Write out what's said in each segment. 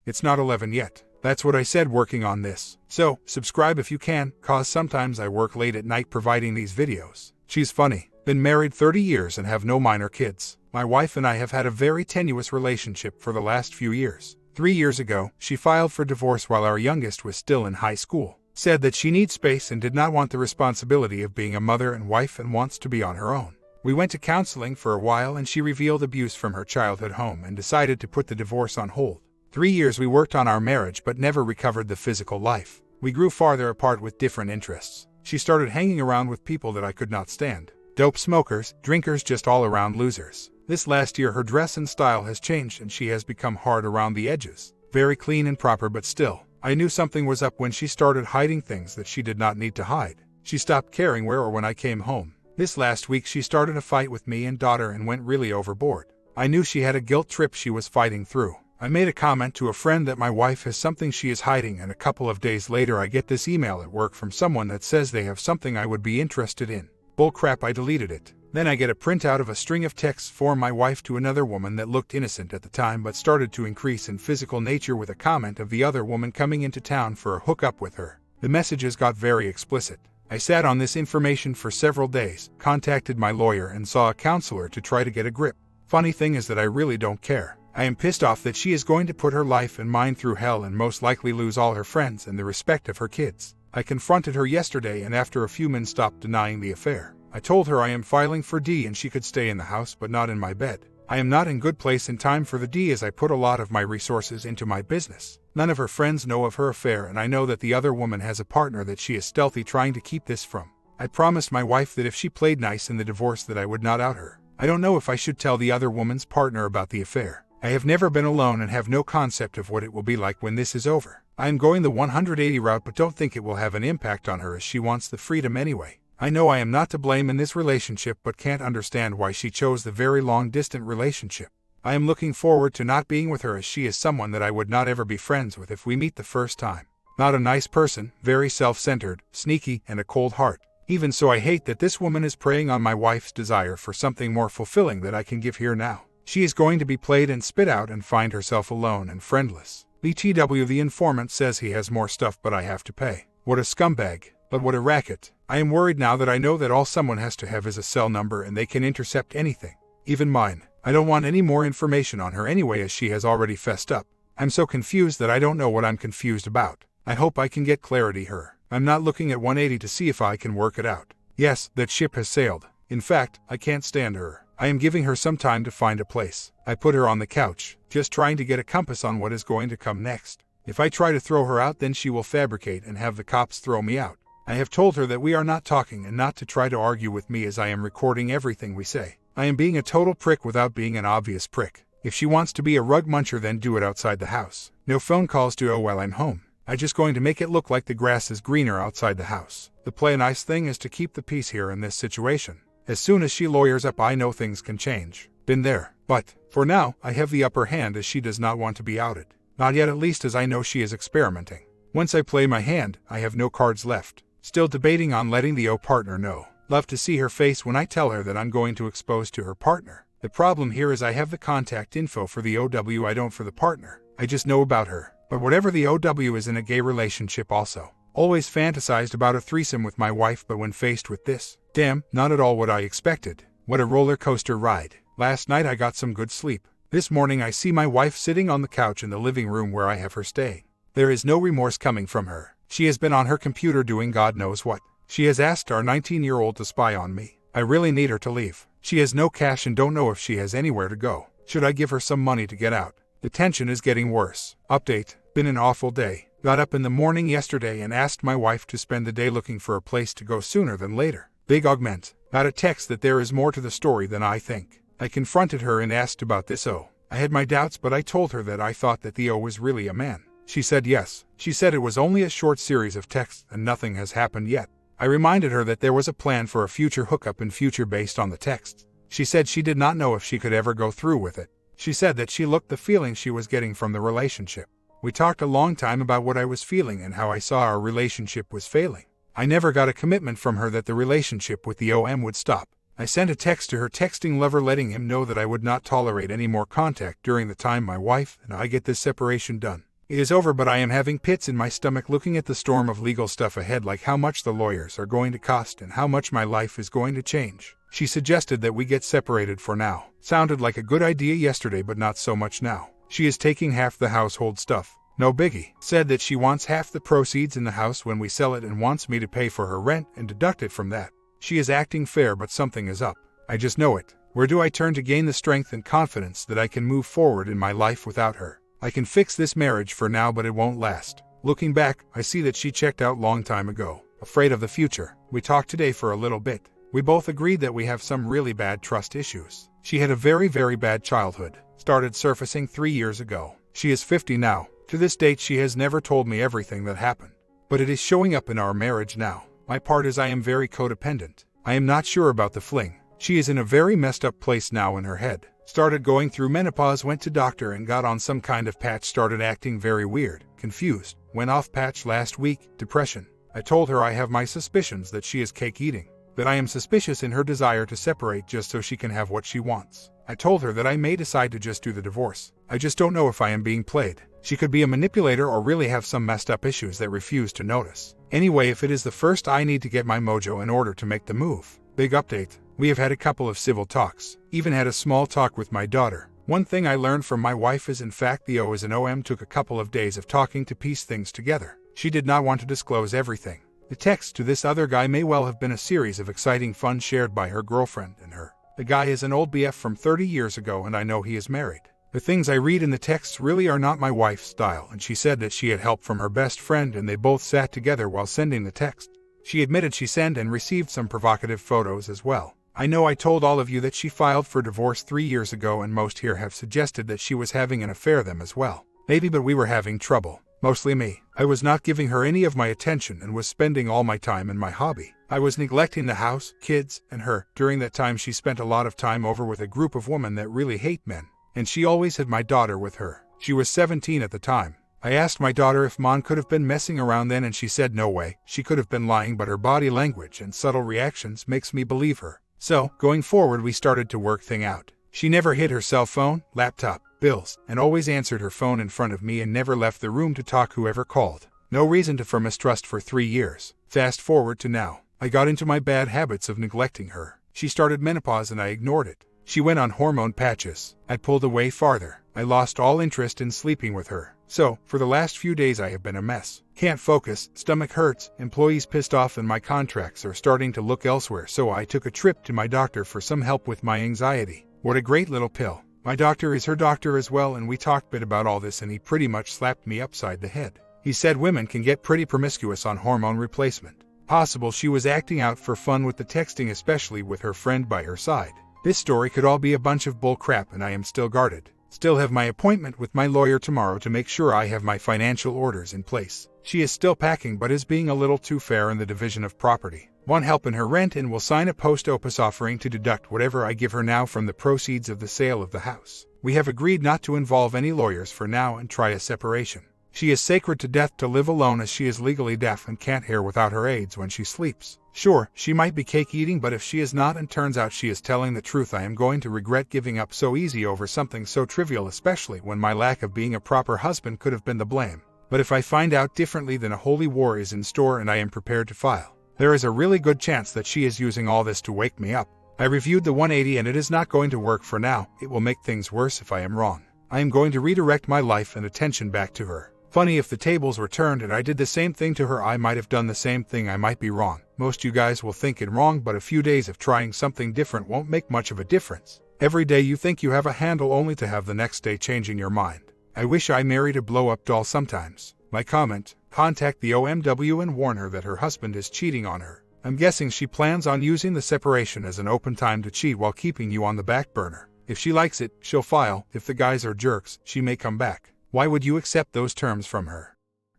It's not 11 yet. That's what I said working on this. So, subscribe if you can, cause sometimes I work late at night providing these videos. She's funny. Been married 30 years and have no minor kids. My wife and I have had a very tenuous relationship for the last few years. 3 years ago, she filed for divorce while our youngest was still in high school. Said that she needs space and did not want the responsibility of being a mother and wife and wants to be on her own. We went to counseling for a while and she revealed abuse from her childhood home and decided to put the divorce on hold. 3 years we worked on our marriage but never recovered the physical life. We grew farther apart with different interests. She started hanging around with people that I could not stand. Dope smokers, drinkers, just all around losers. This last year her dress and style has changed and she has become hard around the edges. Very clean and proper, but still. I knew something was up when she started hiding things that she did not need to hide. She stopped caring where or when I came home. This last week she started a fight with me and daughter and went really overboard. I knew she had a guilt trip she was fighting through. I made a comment to a friend that my wife has something she is hiding, and a couple of days later I get this email at work from someone that says they have something I would be interested in. Bullcrap, I deleted it. Then I get a printout of a string of texts from my wife to another woman that looked innocent at the time but started to increase in physical nature with a comment of the other woman coming into town for a hookup with her. The messages got very explicit. I sat on this information for several days, contacted my lawyer and saw a counselor to try to get a grip. Funny thing is that I really don't care. I am pissed off that she is going to put her life and mine through hell and most likely lose all her friends and the respect of her kids. I confronted her yesterday and after a few minutes stopped denying the affair. I told her I am filing for D and she could stay in the house but not in my bed. I am not in good place in time for the D as I put a lot of my resources into my business. None of her friends know of her affair and I know that the other woman has a partner that she is stealthy trying to keep this from. I promised my wife that if she played nice in the divorce that I would not out her. I don't know if I should tell the other woman's partner about the affair. I have never been alone and have no concept of what it will be like when this is over. I am going the 180 route but don't think it will have an impact on her as she wants the freedom anyway. I know I am not to blame in this relationship but can't understand why she chose the very long-distance relationship. I am looking forward to not being with her as she is someone that I would not ever be friends with if we meet the first time. Not a nice person, very self-centered, sneaky, and a cold heart. Even so, I hate that this woman is preying on my wife's desire for something more fulfilling that I can give here now. She is going to be played and spit out and find herself alone and friendless. BTW, the informant says he has more stuff but I have to pay. What a scumbag. But what a racket. I am worried now that I know that all someone has to have is a cell number and they can intercept anything. Even mine. I don't want any more information on her anyway as she has already fessed up. I'm so confused that I don't know what I'm confused about. I hope I can get clarity her. I'm not looking at 180 to see if I can work it out. Yes, that ship has sailed. In fact, I can't stand her. I am giving her some time to find a place. I put her on the couch, just trying to get a compass on what is going to come next. If I try to throw her out, then she will fabricate and have the cops throw me out. I have told her that we are not talking and not to try to argue with me as I am recording everything we say. I am being a total prick without being an obvious prick. If she wants to be a rug muncher, then do it outside the house. No phone calls to oh while I'm home. I'm just going to make it look like the grass is greener outside the house. The play nice thing is to keep the peace here in this situation. As soon as she lawyers up, I know things can change. Been there. But, for now, I have the upper hand as she does not want to be outed. Not yet, at least, as I know she is experimenting. Once I play my hand, I have no cards left. Still debating on letting the partner know. Love to see her face when I tell her that I'm going to expose to her partner. The problem here is I have the contact info for the OW, I don't for the partner. I just know about her. But whatever the OW is in a gay relationship also. Always fantasized about a threesome with my wife, but when faced with this, damn, not at all what I expected. What a roller coaster ride. Last night I got some good sleep. This morning I see my wife sitting on the couch in the living room where I have her staying. There is no remorse coming from her. She has been on her computer doing God knows what. She has asked our 19-year-old to spy on me. I really need her to leave. She has no cash and don't know if she has anywhere to go. Should I give her some money to get out? The tension is getting worse. Update. Been an awful day. Got up in the morning yesterday and asked my wife to spend the day looking for a place to go sooner than later. Big augment. Got a text that there is more to the story than I think. I confronted her and asked about this O. I had my doubts, but I told her that I thought that the O was really a man. She said yes. She said it was only a short series of texts and nothing has happened yet. I reminded her that there was a plan for a future hookup in future based on the texts. She said she did not know if she could ever go through with it. She said that she looked the feeling she was getting from the relationship. We talked a long time about what I was feeling and how I saw our relationship was failing. I never got a commitment from her that the relationship with the OM would stop. I sent a text to her texting lover letting him know that I would not tolerate any more contact during the time my wife and I get this separation done. It is over, but I am having pits in my stomach looking at the storm of legal stuff ahead, like how much the lawyers are going to cost and how much my life is going to change. She suggested that we get separated for now. Sounded like a good idea yesterday, but not so much now. She is taking half the household stuff. No biggie. Said that she wants half the proceeds in the house when we sell it and wants me to pay for her rent and deduct it from that. She is acting fair, but something is up. I just know it. Where do I turn to gain the strength and confidence that I can move forward in my life without her? I can fix this marriage for now, but it won't last. Looking back, I see that she checked out long time ago. Afraid of the future. We talked today for a little bit. We both agreed that we have some really bad trust issues. She had a very bad childhood. Started surfacing 3 years ago. She is 50 now. To this date, she has never told me everything that happened. But it is showing up in our marriage now. My part is I am very codependent. I am not sure about the fling. She is in a very messed up place now in her head. Started going through menopause, went to doctor and got on some kind of patch, started acting very weird, confused, went off patch last week, depression. I told her I have my suspicions that she is cake eating, that I am suspicious in her desire to separate just so she can have what she wants. I told her that I may decide to just do the divorce. I just don't know if I am being played. She could be a manipulator or really have some messed up issues that refuse to notice. Anyway, if it is the first, I need to get my mojo in order to make the move. Big update. We have had a couple of civil talks. Even had a small talk with my daughter. One thing I learned from my wife is in fact the O is an OM. Took a couple of days of talking to piece things together. She did not want to disclose everything. The text to this other guy may well have been a series of exciting fun shared by her girlfriend and her. The guy is an old BF from 30 years ago and I know he is married. The things I read in the texts really are not my wife's style, and she said that she had help from her best friend and they both sat together while sending the text. She admitted she sent and received some provocative photos as well. I know I told all of you that she filed for divorce 3 years ago, and most here have suggested that she was having an affair them as well. Maybe, but we were having trouble. Mostly me. I was not giving her any of my attention and was spending all my time in my hobby. I was neglecting the house, kids, and her. During that time she spent a lot of time over with a group of women that really hate men. And she always had my daughter with her. She was 17 at the time. I asked my daughter if Mon could have been messing around then and she said no way. She could have been lying, but her body language and subtle reactions makes me believe her. So, going forward we started to work thing out. She never hid her cell phone, laptop, bills, and always answered her phone in front of me and never left the room to talk whoever called. No reason for mistrust for 3 years. Fast forward to now. I got into my bad habits of neglecting her. She started menopause and I ignored it. She went on hormone patches. I pulled away farther. I lost all interest in sleeping with her. So, for the last few days I have been a mess. Can't focus, stomach hurts, employees pissed off, and my contracts are starting to look elsewhere, so I took a trip to my doctor for some help with my anxiety. What a great little pill. My doctor is her doctor as well, and we talked a bit about all this and he pretty much slapped me upside the head. He said women can get pretty promiscuous on hormone replacement. Possible she was acting out for fun with the texting, especially with her friend by her side. This story could all be a bunch of bull crap and I am still guarded. Still have my appointment with my lawyer tomorrow to make sure I have my financial orders in place. She is still packing but is being a little too fair in the division of property. Want help in her rent and will sign a post-opus offering to deduct whatever I give her now from the proceeds of the sale of the house. We have agreed not to involve any lawyers for now and try a separation. She is sacred to death to live alone as she is legally deaf and can't hear without her aids when she sleeps. Sure, she might be cake eating, but if she is not and turns out she is telling the truth, I am going to regret giving up so easy over something so trivial, especially when my lack of being a proper husband could have been the blame. But if I find out differently, then a holy war is in store and I am prepared to file. There is a really good chance that she is using all this to wake me up. I reviewed the 180 and it is not going to work for now. It will make things worse if I am wrong. I am going to redirect my life and attention back to her. Funny, if the tables were turned and I did the same thing to her, I might have done the same thing. I might be wrong. Most you guys will think it wrong, but a few days of trying something different won't make much of a difference. Every day you think you have a handle only to have the next day changing your mind. I wish I married a blow-up doll sometimes. My comment: contact the OMW and warn her that her husband is cheating on her. I'm guessing she plans on using the separation as an open time to cheat while keeping you on the back burner. If she likes it, she'll file. If the guys are jerks, she may come back. Why would you accept those terms from her?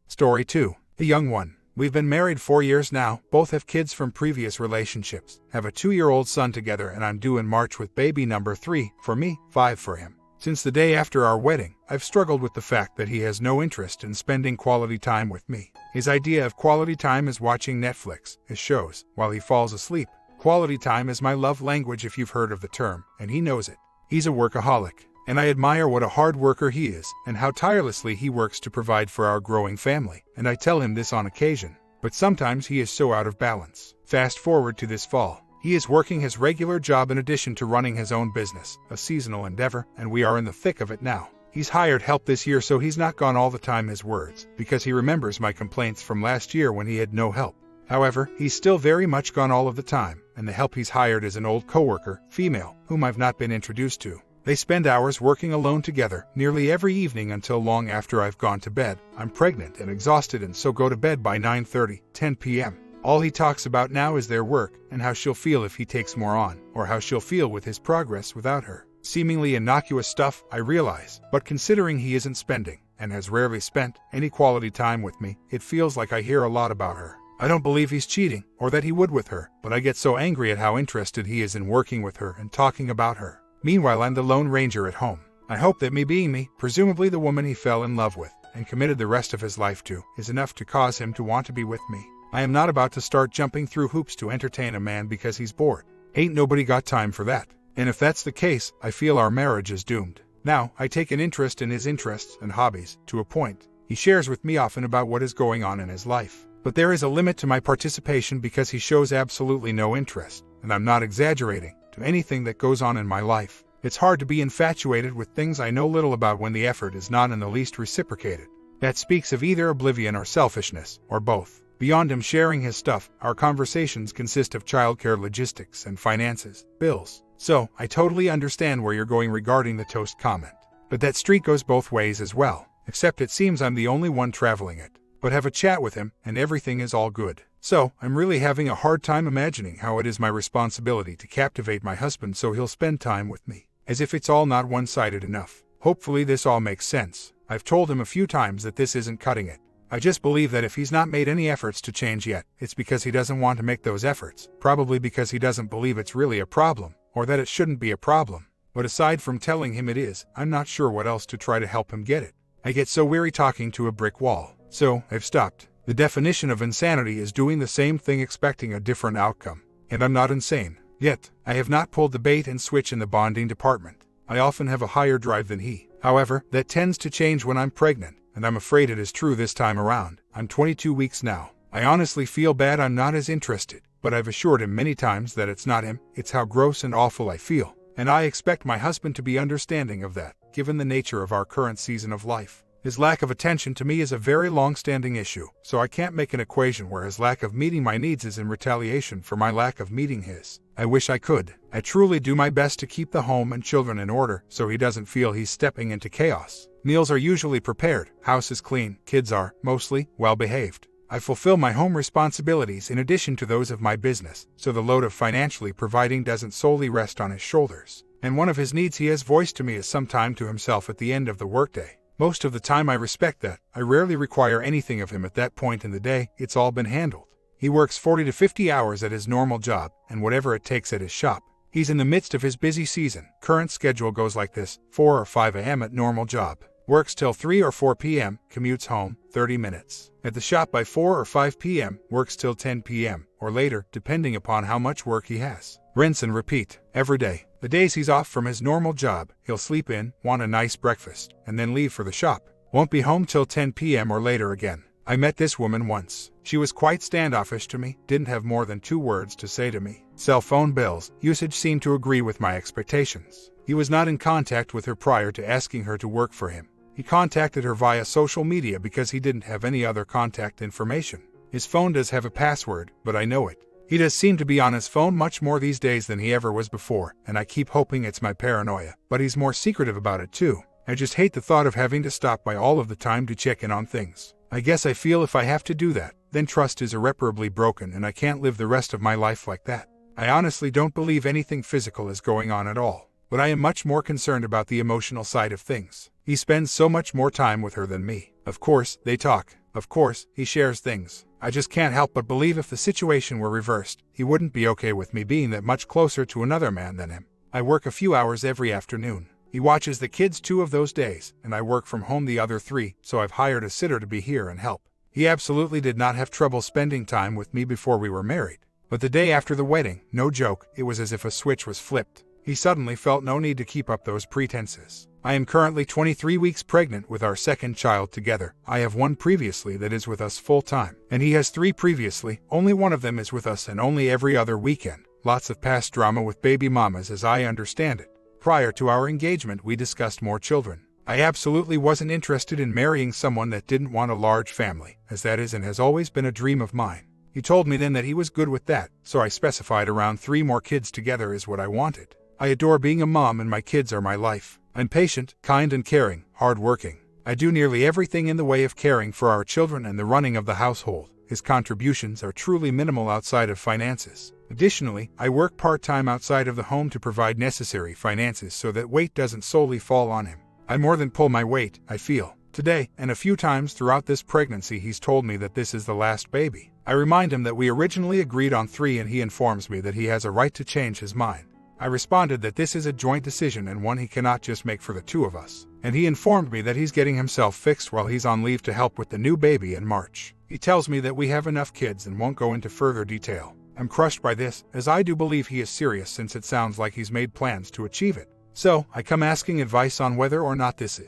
Story 2. The young one. We've been married 4 years now, both have kids from previous relationships, have a 2-year-old son together, and I'm due in March with baby number 3, for me, 5 for him. Since the day after our wedding, I've struggled with the fact that he has no interest in spending quality time with me. His idea of quality time is watching Netflix, his shows, while he falls asleep. Quality time is my love language if you've heard of the term, and he knows it. He's a workaholic. and I admire what a hard worker he is and how tirelessly he works to provide for our growing family, and I tell him this on occasion. But sometimes he is so out of balance. Fast forward to this fall. He is working his regular job in addition to running his own business, a seasonal endeavor, and we are in the thick of it now. He's hired help this year, so he's not gone all the time, his words, because he remembers my complaints from last year when he had no help. However, he's still very much gone all of the time, and the help he's hired is an old coworker, female, whom I've not been introduced to. They spend hours working alone together, nearly every evening until long after I've gone to bed. I'm pregnant and exhausted, and so go to bed by 9:30, 10 p.m. All he talks about now is their work, and how she'll feel if he takes more on, or how she'll feel with his progress without her. Seemingly innocuous stuff, I realize, but considering he isn't spending, and has rarely spent, any quality time with me, it feels like I hear a lot about her. I don't believe he's cheating, or that he would with her, but I get so angry at how interested he is in working with her and talking about her. Meanwhile, I'm the Lone Ranger at home. I hope that me being me, presumably the woman he fell in love with, and committed the rest of his life to, is enough to cause him to want to be with me. I am not about to start jumping through hoops to entertain a man because he's bored. Ain't nobody got time for that. And if that's the case, I feel our marriage is doomed. Now, I take an interest in his interests and hobbies, to a point. He shares with me often about what is going on in his life. But there is a limit to my participation because he shows absolutely no interest, and I'm not exaggerating, to anything that goes on in my life. It's hard to be infatuated with things I know little about when the effort is not in the least reciprocated. That speaks of either oblivion or selfishness, or both. Beyond him sharing his stuff, our conversations consist of childcare logistics and finances, bills. So, I totally understand where you're going regarding the toast comment. But that street goes both ways as well, except it seems I'm the only one traveling it. But have a chat with him, and everything is all good. So, I'm really having a hard time imagining how it is my responsibility to captivate my husband so he'll spend time with me. As if it's all not one-sided enough. Hopefully this all makes sense. I've told him a few times that this isn't cutting it. I just believe that if he's not made any efforts to change yet, it's because he doesn't want to make those efforts. Probably because he doesn't believe it's really a problem, or that it shouldn't be a problem. But aside from telling him it is, I'm not sure what else to try to help him get it. I get so weary talking to a brick wall. So, I've stopped. The definition of insanity is doing the same thing expecting a different outcome. And I'm not insane. Yet, I have not pulled the bait and switch in the bonding department. I often have a higher drive than he. However, that tends to change when I'm pregnant, and I'm afraid it is true this time around. I'm 22 weeks now. I honestly feel bad I'm not as interested, but I've assured him many times that it's not him, it's how gross and awful I feel. And I expect my husband to be understanding of that, given the nature of our current season of life. His lack of attention to me is a very long-standing issue, so I can't make an equation where his lack of meeting my needs is in retaliation for my lack of meeting his. I wish I could. I truly do my best to keep the home and children in order so he doesn't feel he's stepping into chaos. Meals are usually prepared, house is clean, kids are, mostly, well-behaved. I fulfill my home responsibilities in addition to those of my business, so the load of financially providing doesn't solely rest on his shoulders. And one of his needs he has voiced to me is some time to himself at the end of the workday. Most of the time I respect that. I rarely require anything of him at that point in the day, it's all been handled. He works 40 to 50 hours at his normal job, and whatever it takes at his shop. He's in the midst of his busy season. Current schedule goes like this: 4 or 5 a.m. at normal job. Works till 3 or 4 p.m., commutes home, 30 minutes. At the shop by 4 or 5 p.m., works till 10 p.m., or later, depending upon how much work he has. Rinse and repeat, every day. The days he's off from his normal job, he'll sleep in, want a nice breakfast, and then leave for the shop. Won't be home till 10 p.m. or later again. I met this woman once. She was quite standoffish to me, didn't have more than 2 words to say to me. Cell phone bills, usage seemed to agree with my expectations. He was not in contact with her prior to asking her to work for him. He contacted her via social media because he didn't have any other contact information. His phone does have a password, but I know it. He does seem to be on his phone much more these days than he ever was before, and I keep hoping it's my paranoia. But he's more secretive about it too. I just hate the thought of having to stop by all of the time to check in on things. I guess I feel if I have to do that, then trust is irreparably broken and I can't live the rest of my life like that. I honestly don't believe anything physical is going on at all, but I am much more concerned about the emotional side of things. He spends so much more time with her than me. Of course, they talk. Of course, he shares things. I just can't help but believe if the situation were reversed, he wouldn't be okay with me being that much closer to another man than him. I work a few hours every afternoon. He watches the kids 2 of those days, and I work from home the other 3, so I've hired a sitter to be here and help. He absolutely did not have trouble spending time with me before we were married. But the day after the wedding, no joke, it was as if a switch was flipped. He suddenly felt no need to keep up those pretenses. I am currently 23 weeks pregnant with our second child together. I have one previously that is with us full-time, and he has 3 previously. Only one of them is with us and only every other weekend. Lots of past drama with baby mamas as I understand it. Prior to our engagement, we discussed more children. I absolutely wasn't interested in marrying someone that didn't want a large family, as that is and has always been a dream of mine. He told me then that he was good with that, so I specified around 3 more kids together is what I wanted. I adore being a mom and my kids are my life. I'm patient, kind and caring, hard-working. I do nearly everything in the way of caring for our children and the running of the household. His contributions are truly minimal outside of finances. Additionally, I work part-time outside of the home to provide necessary finances so that weight doesn't solely fall on him. I more than pull my weight, I feel. Today, and a few times throughout this pregnancy, he's told me that this is the last baby. I remind him that we originally agreed on 3 and he informs me that he has a right to change his mind. I responded that this is a joint decision and one he cannot just make for the 2 of us. And he informed me that he's getting himself fixed while he's on leave to help with the new baby in March. He tells me that we have enough kids and won't go into further detail. I'm crushed by this, as I do believe he is serious since it sounds like he's made plans to achieve it. So, I come asking advice on whether or not this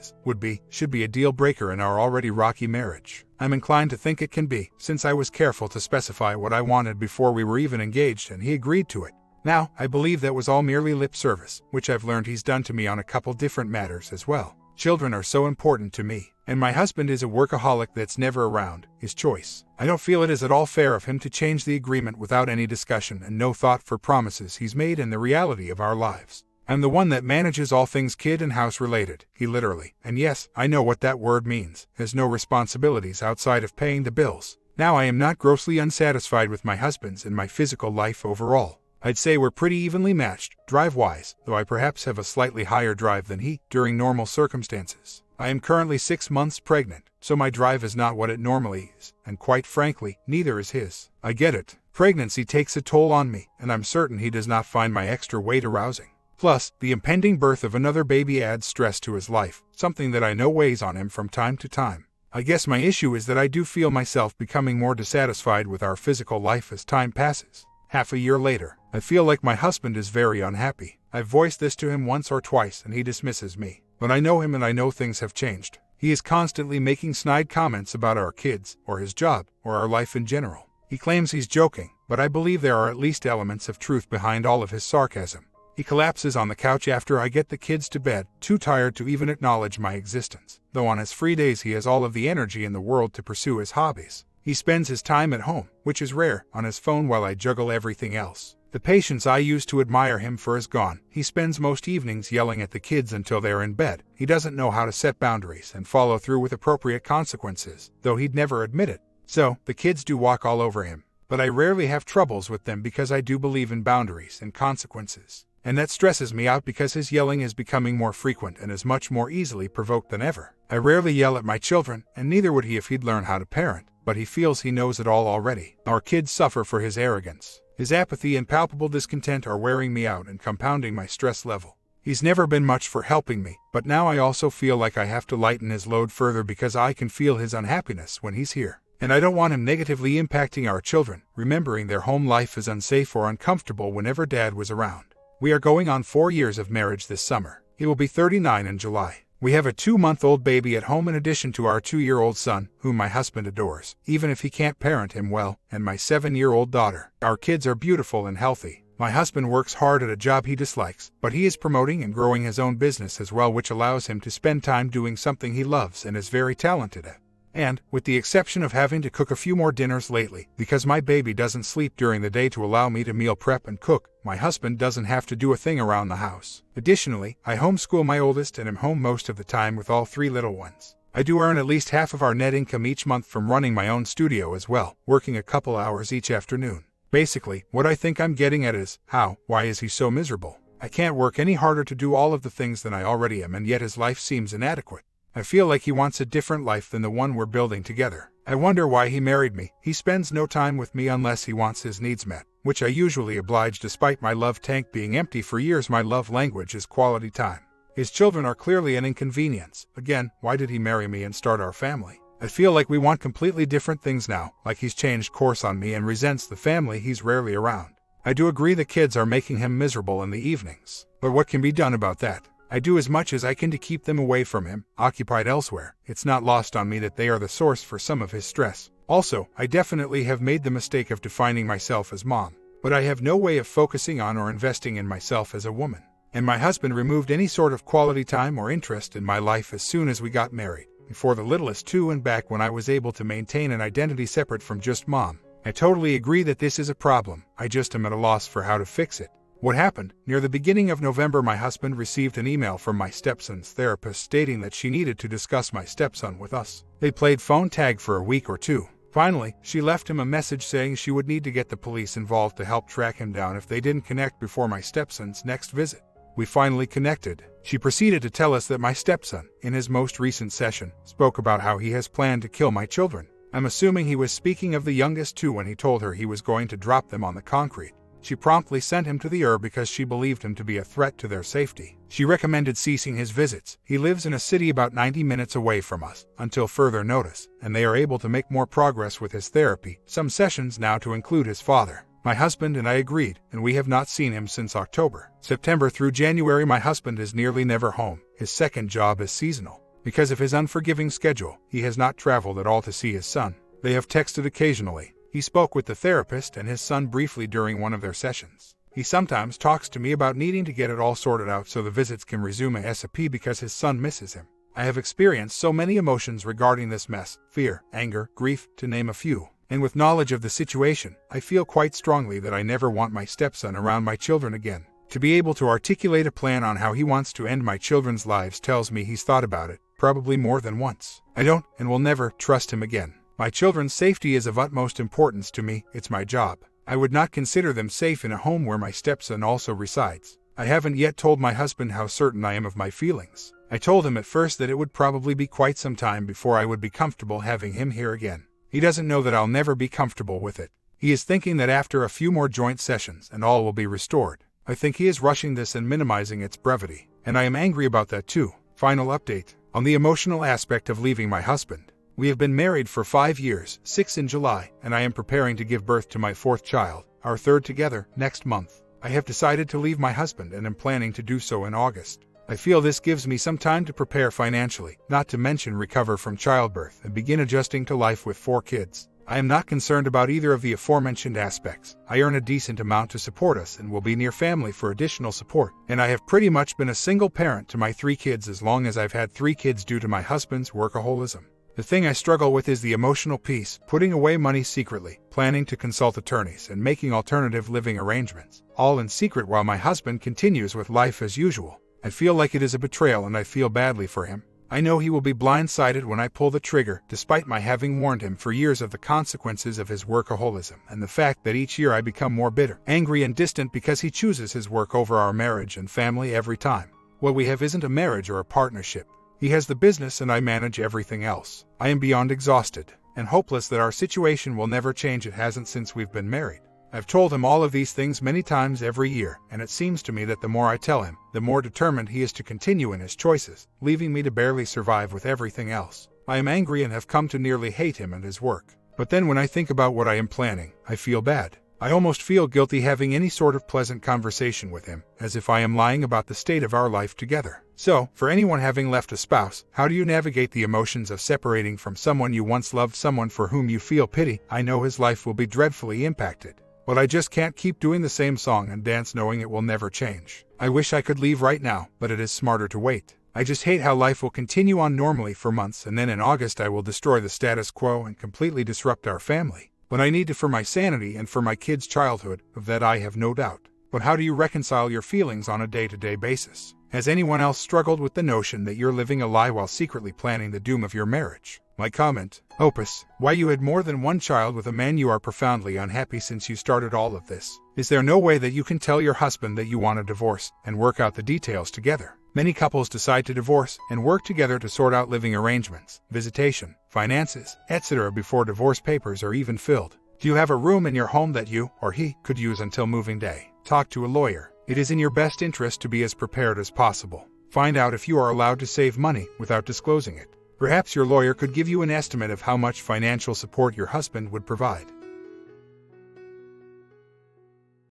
should be a deal breaker in our already rocky marriage. I'm inclined to think it can be, since I was careful to specify what I wanted before we were even engaged and he agreed to it. Now, I believe that was all merely lip service, which I've learned he's done to me on a couple different matters as well. Children are so important to me, and my husband is a workaholic that's never around, his choice. I don't feel it is at all fair of him to change the agreement without any discussion and no thought for promises he's made and the reality of our lives. I'm the one that manages all things kid and house related, he literally, and yes, I know what that word means, has no responsibilities outside of paying the bills. Now I am not grossly unsatisfied with my husband's and my physical life overall. I'd say we're pretty evenly matched, drive-wise, though I perhaps have a slightly higher drive than he, during normal circumstances. I am currently 6 months pregnant, so my drive is not what it normally is, and quite frankly, neither is his. I get it. Pregnancy takes a toll on me, and I'm certain he does not find my extra weight arousing. Plus, the impending birth of another baby adds stress to his life, something that I know weighs on him from time to time. I guess my issue is that I do feel myself becoming more dissatisfied with our physical life as time passes. Half a year later, I feel like my husband is very unhappy. I've voiced this to him once or twice and he dismisses me. But I know him and I know things have changed. He is constantly making snide comments about our kids, or his job, or our life in general. He claims he's joking, but I believe there are at least elements of truth behind all of his sarcasm. He collapses on the couch after I get the kids to bed, too tired to even acknowledge my existence, though on his free days he has all of the energy in the world to pursue his hobbies. He spends his time at home, which is rare, on his phone while I juggle everything else. The patience I used to admire him for is gone. He spends most evenings yelling at the kids until they're in bed. He doesn't know how to set boundaries and follow through with appropriate consequences, though he'd never admit it. So, the kids do walk all over him. But I rarely have troubles with them because I do believe in boundaries and consequences. And that stresses me out because his yelling is becoming more frequent and is much more easily provoked than ever. I rarely yell at my children, and neither would he if he'd learned how to parent, but he feels he knows it all already. Our kids suffer for his arrogance. His apathy and palpable discontent are wearing me out and compounding my stress level. He's never been much for helping me, but now I also feel like I have to lighten his load further because I can feel his unhappiness when he's here. And I don't want him negatively impacting our children, remembering their home life is unsafe or uncomfortable whenever Dad was around. We are going on 4 years of marriage this summer. He will be 39 in July. We have a 2-month-old baby at home in addition to our 2-year-old son, whom my husband adores, even if he can't parent him well, and my 7-year-old daughter. Our kids are beautiful and healthy. My husband works hard at a job he dislikes, but he is promoting and growing his own business as well, which allows him to spend time doing something he loves and is very talented at. And, with the exception of having to cook a few more dinners lately, because my baby doesn't sleep during the day to allow me to meal prep and cook, my husband doesn't have to do a thing around the house. Additionally, I homeschool my oldest and am home most of the time with all 3 little ones. I do earn at least half of our net income each month from running my own studio as well, working a couple hours each afternoon. Basically, what I think I'm getting at is, why is he so miserable? I can't work any harder to do all of the things than I already am, and yet his life seems inadequate. I feel like he wants a different life than the one we're building together. I wonder why he married me. He spends no time with me unless he wants his needs met, which I usually oblige despite my love tank being empty for years. My love language is quality time. His children are clearly an inconvenience. Again, why did he marry me and start our family? I feel like we want completely different things now, like he's changed course on me and resents the family he's rarely around. I do agree the kids are making him miserable in the evenings, but what can be done about that? I do as much as I can to keep them away from him, occupied elsewhere. It's not lost on me that they are the source for some of his stress. Also, I definitely have made the mistake of defining myself as mom, but I have no way of focusing on or investing in myself as a woman. And my husband removed any sort of quality time or interest in my life as soon as we got married, before the littlest too, and back when I was able to maintain an identity separate from just mom. I totally agree that this is a problem. I just am at a loss for how to fix it. What happened? Near the beginning of November, my husband received an email from my stepson's therapist stating that she needed to discuss my stepson with us. They played phone tag for a week or two. Finally, she left him a message saying she would need to get the police involved to help track him down if they didn't connect before my stepson's next visit. We finally connected. She proceeded to tell us that my stepson, in his most recent session, spoke about how he has planned to kill my children. I'm assuming he was speaking of the youngest two when he told her he was going to drop them on the concrete. She promptly sent him to the ER because she believed him to be a threat to their safety. She recommended ceasing his visits. He lives in a city about 90 minutes away from us, until further notice, and they are able to make more progress with his therapy, some sessions now to include his father. My husband and I agreed, and we have not seen him since October. September through January, my husband is nearly never home. His second job is seasonal. Because of his unforgiving schedule, he has not traveled at all to see his son. They have texted occasionally. He spoke with the therapist and his son briefly during one of their sessions. He sometimes talks to me about needing to get it all sorted out so the visits can resume ASAP because his son misses him. I have experienced so many emotions regarding this mess: fear, anger, grief, to name a few. And with knowledge of the situation, I feel quite strongly that I never want my stepson around my children again. To be able to articulate a plan on how he wants to end my children's lives tells me he's thought about it, probably more than once. I don't, and will never, trust him again. My children's safety is of utmost importance to me. It's my job. I would not consider them safe in a home where my stepson also resides. I haven't yet told my husband how certain I am of my feelings. I told him at first that it would probably be quite some time before I would be comfortable having him here again. He doesn't know that I'll never be comfortable with it. He is thinking that after a few more joint sessions and all will be restored. I think he is rushing this and minimizing its brevity, and I am angry about that too. Final update on the emotional aspect of leaving my husband. We have been married for 5 years, 6 in July, and I am preparing to give birth to my 4th child, our 3rd together, next month. I have decided to leave my husband and am planning to do so in August. I feel this gives me some time to prepare financially, not to mention recover from childbirth and begin adjusting to life with 4 kids. I am not concerned about either of the aforementioned aspects. I earn a decent amount to support us and will be near family for additional support, and I have pretty much been a single parent to my 3 kids as long as I've had 3 kids due to my husband's workaholism. The thing I struggle with is the emotional piece, putting away money secretly, planning to consult attorneys, and making alternative living arrangements, all in secret while my husband continues with life as usual. I feel like it is a betrayal and I feel badly for him. I know he will be blindsided when I pull the trigger, despite my having warned him for years of the consequences of his workaholism and the fact that each year I become more bitter, angry, and distant because he chooses his work over our marriage and family every time. What we have isn't a marriage or a partnership. He has the business and I manage everything else. I am beyond exhausted and hopeless that our situation will never change. It hasn't since we've been married. I've told him all of these things many times every year, and it seems to me that the more I tell him, the more determined he is to continue in his choices, leaving me to barely survive with everything else. I am angry and have come to nearly hate him and his work. But then when I think about what I am planning, I feel bad. I almost feel guilty having any sort of pleasant conversation with him, as if I am lying about the state of our life together. So, for anyone having left a spouse, how do you navigate the emotions of separating from someone you once loved, someone for whom you feel pity? I know his life will be dreadfully impacted. But I just can't keep doing the same song and dance knowing it will never change. I wish I could leave right now, but it is smarter to wait. I just hate how life will continue on normally for months, and then in August I will destroy the status quo and completely disrupt our family. But I need to for my sanity and for my kids' childhood, of that I have no doubt. But how do you reconcile your feelings on a day-to-day basis? Has anyone else struggled with the notion that you're living a lie while secretly planning the doom of your marriage? My comment: Opus, why you had more than one child with a man you are profoundly unhappy since you started all of this. Is there no way that you can tell your husband that you want a divorce and work out the details together? Many couples decide to divorce and work together to sort out living arrangements, visitation, finances, etc. before divorce papers are even filled. Do you have a room in your home that you, or he, could use until moving day? Talk to a lawyer. It is in your best interest to be as prepared as possible. Find out if you are allowed to save money without disclosing it. Perhaps your lawyer could give you an estimate of how much financial support your husband would provide.